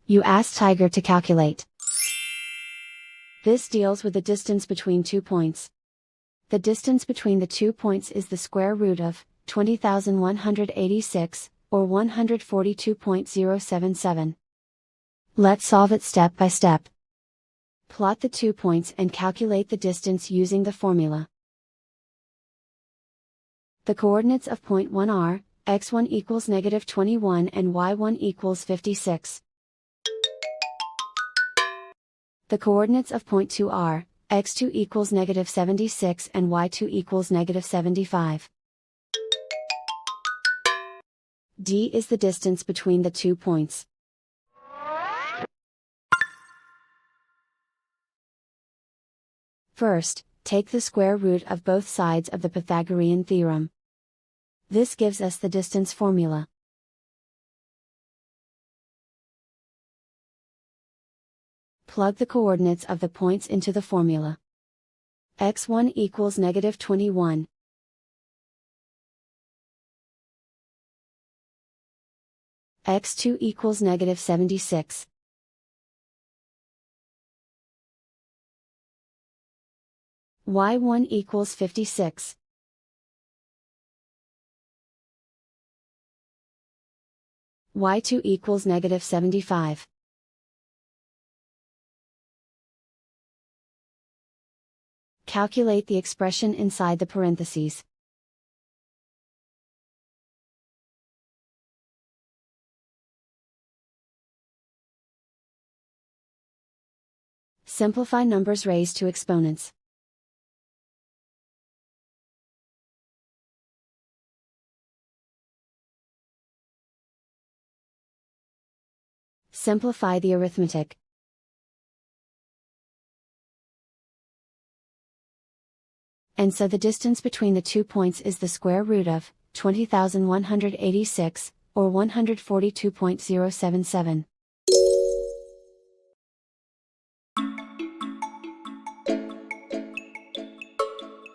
You ask Tiger to calculate. This deals with the distance between 2 points. The distance between the 2 points is the square root of 20,186, or 142.077. Let's solve it step by step. Plot the 2 points and calculate the distance using the formula. The coordinates of point 1 are, x1 equals -21 and y1 equals 56. The coordinates of point 2 are, x2 equals -76 and y2 equals -75. D is the distance between the 2 points. First, take the square root of both sides of the Pythagorean theorem. This gives us the distance formula. Plug the coordinates of the points into the formula. x1 equals -21. x2 equals -76. y1 equals 56. y2 equals -75. Calculate the expression inside the parentheses. Simplify numbers raised to exponents. Simplify the arithmetic. And so the distance between the 2 points is the square root of 20,186, or 142.077.